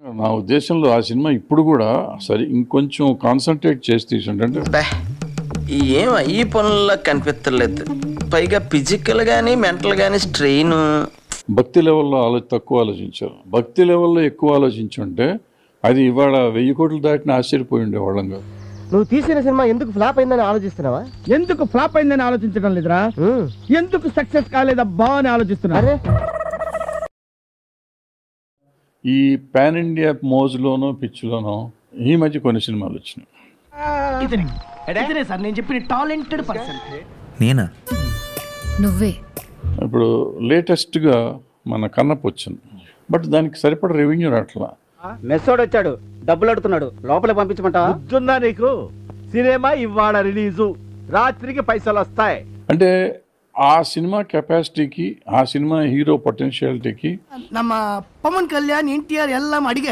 నా ఉద్దేశంలో ఆ సినిమా ఇప్పుడు కూడా సరే ఇంకొంచెం కాన్సన్ట్రేట్ చేసి తీసుంటే ఏం ఈ పనుల్లో కనిపించలేదు. పైగా ఫిజికల్ గానీ మెంటల్ గానీ స్ట్రెయిన్. భక్తి లెవెల్లో తక్కువ ఆలోచించారు. భక్తి లెవెల్లో ఎక్కువ ఆలోచించుంటే అది ఇవాళ 1000 కోట్లు దాటిన ఆశ్చర్యపోయి ఉండేవాళ్ళం కాదు. నువ్వు తీసిన సినిమా ఎందుకు ఫ్లాప్ అయిందని ఆలోచిస్తున్నావా? ఎందుకు ఫ్లాప్ అయిందని ఆలోచించడం లేదురా, ఎందుకు సక్సెస్ కాలేదబ్బా అని ఆలోచిస్తున్నా. ఈ పాన్ ఇండియా మోజులోనో పిచ్చిలోనో ఈ మధ్య కొన్ని సినిమాలు వచ్చినాయి. సార్ నేను చెప్పిన టాలెంటెడ్ పర్సన్ నేనా? నువ్వే. ఇప్పుడు లేటెస్ట్గా మన కన్నప్ప వచ్చింది, బట్ దానికి సరిపడ రెవెన్యూ రావట్లా. మెస్సోడు వచ్చాడు, డబ్బులు అడుగుతున్నాడు, లోపల పంపించమంటా. గుర్తుందా నీకు? సినిమా ఇవాళ రిలీజు, రాత్రికి పైసలు వస్తాయి అంటే ఆ సినిమా కెపాసిటీకి, ఆ సినిమా హీరో పొటెన్షియాలిటీకి நம்ம பவன் கல்யாண் என்டிஆர் எல்லாம் அடிக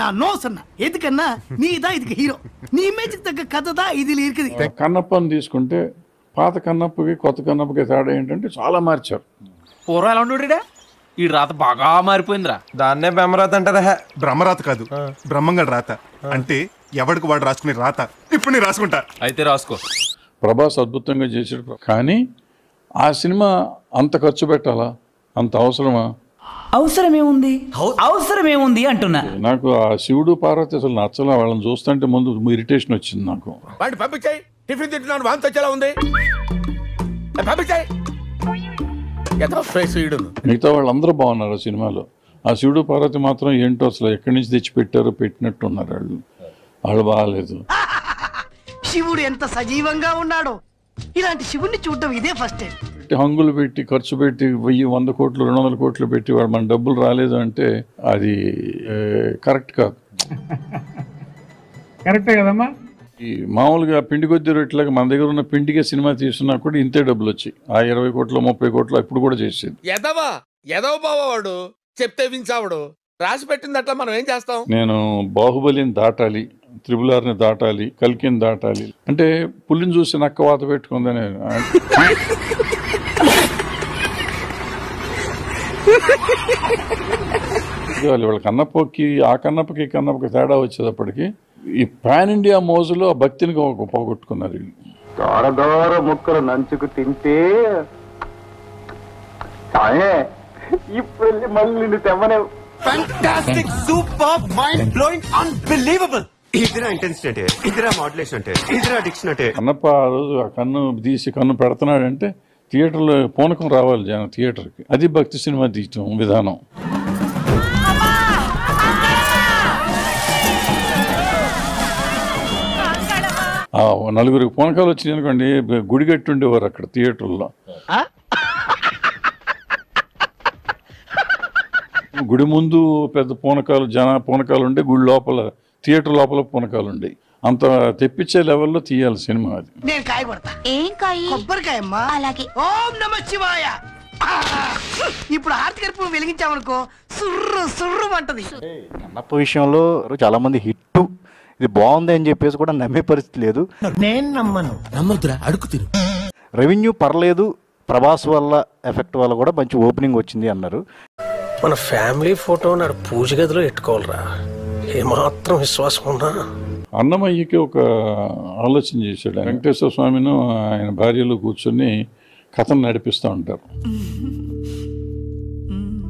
நான் நோ சொன்னா எதுக்கன்னா நீ தான் இதுக்கு ஹீரோ நீ இமேஜ்க்கு தக்க கதை தான் இதில் இருக்குது. కన్నప్పని తీసుకుంటే పాత కన్నప్పకి కొత్త కన్నప్పకి తేడా ఏంటంటే చాలా మార్చారు. పూర్వం ఎలా ఉండేడా? ఈ రాత బాగా మారిపోయిందిరా. దాన్నే బ్రహ్మరాత అంటారా? బ్రహ్మరాత కాదు, బ్రహ్మంగళ రాత. అంటే ఎవడికి వాడు రాసుకునే రాత. ఇప్పుడు నేను రాసుకుంటా. అయితే రాసుకో. ప్రభాస్ అద్భుతంగా చేసాడు, కానీ ఆ సినిమా అంత ఖర్చు పెట్టాలా? అంత అవసరమా? అవసరమేముంది అంటున్నా. నాకు ఆ శివుడు పార్వతి అసలు నచ్చలా. వాళ్ళని చూస్తుంటే ముందు ఇరిటేషన్ వచ్చింది నాకు. పంపించాయి. టిఫిన్ తింటున్నాను, వాంతి వచ్చేలా ఉంది. పంపించాయి. మిగతా వాళ్ళందరూ బాగున్నారు ఆ సినిమాలో. ఆ శివుడు పార్వతి మాత్రం ఏంటో అసలు ఎక్కడి నుంచి తెచ్చి పెట్టినట్టు ఉన్నారు వాళ్ళు బాగాలేదు. శివుడు ఎంత సజీవంగా ఉన్నాడో, ఇలాంటి శివుడిని చూడటం ఇదే ఫస్ట్ టైం. హంగులు పెట్టి ఖర్చు పెట్టి 1000, 100 కోట్లు, 200 కోట్లు పెట్టి వాడు మన డబ్బులు రాలేదు అంటే అది కరెక్ట్ కాదు. కరెక్టే కదమ్మా. ఈ మామూలుగా పిండి కొద్ది రొట్టెలాగా మన దగ్గర ఉన్న పిండికే సినిమా తీస్తున్నా కూడా ఇంతే డబ్బులు వచ్చాయి. ఆ 20 కోట్లు 30 కోట్లు ఇప్పుడు కూడా చేసేది. ఎదవ బావాడు చెప్తే వించావుడు రాసి పెట్టింది అట్లా మనం ఏం చేస్తాం? నేను బాహుబలిని దాటాలి, త్రిబుల్-ఆర్ని దాటాలి, కల్కిని దాటాలి అంటే పులిని చూసి నక్క వాత పెట్టుకుందని. వాళ్ళ కన్నప్పకి ఆ కన్నప్పకి తేడా వచ్చేటప్పటికి ఈ పాన్ ఇండియా మోజులో ఆ భక్తిని పోగొట్టుకున్నారు వీళ్ళు. దోర ముక్కలు నంచుకు తింటే ఇప్పుడు వెళ్ళి మళ్ళీ తెమ్మనే. Fantastic, super, mind blowing, unbelievable. ఇదిరా ఇంటెన్సిటీ అంటే, ఇదిరా మాడ్యులేషన్ అంటే, ఇదిరా డిక్షన్ అంటే. కన్నప్ప ఆ రోజు ఆ కన్ను తీసి కన్ను పెడుతున్నాడంటే థియేటర్లో పూనకం రావాలి జనం థియేటర్కి. అది భక్తి సినిమా తీయటం విధానం. నలుగురికి పూనకాలు వచ్చినాయి అనుకోండి, గుడి కట్టి ఉండేవారు అక్కడ థియేటర్లో. గుడి ముందు పెద్ద పూనకాలు ఉండే, గుడి లోపల థియేటర్ లోపల పూనకాలు ఉండేవి. అంత తెప్పించే లెవెల్లో తీయాలి సినిమా. అది నేను కాయ కొడతా. ఏం కాయ? కొబ్బరికాయమ్మా. అలాగే. ఓం నమ శివాయ. ఇప్పుడు హారతి కర్పూరం వెలిగించామనుకో సుర్రు సుర్రు అంటది. కన్నప్ప విషయంలో చాలా మంది హిట్ ఇది బాగుంది అని చెప్పేసి కూడా నమ్మే పరిస్థితి లేదు. నేను నమ్మను. నమ్మొద్దురా, అడుగు తిరు. రెవెన్యూ పర్లేదు, ప్రభాస్ వల్ల ఎఫెక్ట్ వల్ల కూడా మంచి ఓపెనింగ్ వచ్చింది అన్నారు. మన ఫ్యామిలీ ఫోటో నాడు పూజ గదిలో పెట్టుకోవాలరా, ఏమాత్రం విశ్వాసం ఉన్నా. అన్నమయ్యకి ఒక ఆలోచన చేశాడు. వెంకటేశ్వర స్వామిను ఆయన భార్యలో కూర్చొని కథను నడిపిస్తూ ఉంటారు.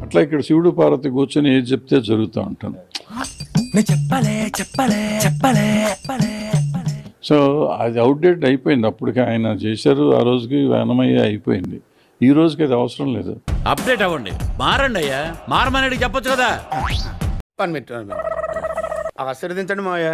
అట్లా ఇక్కడ శివుడు పార్వతి కూర్చొని ఏది చెప్తే జరుగుతూ ఉంటాను. సో అది అవుట్డేట్ అయిపోయింది. అప్పటికి ఆయన చేశారు, ఆ రోజుకి అన్నమయ్య అయిపోయింది. ఈ రోజుకి అది అవసరం లేదు. అప్డేట్ అవ్వండి, మారండి అయ్యా. మారమని చెప్పొచ్చు కదా. ఆశీర్వదించండి మావయ్య.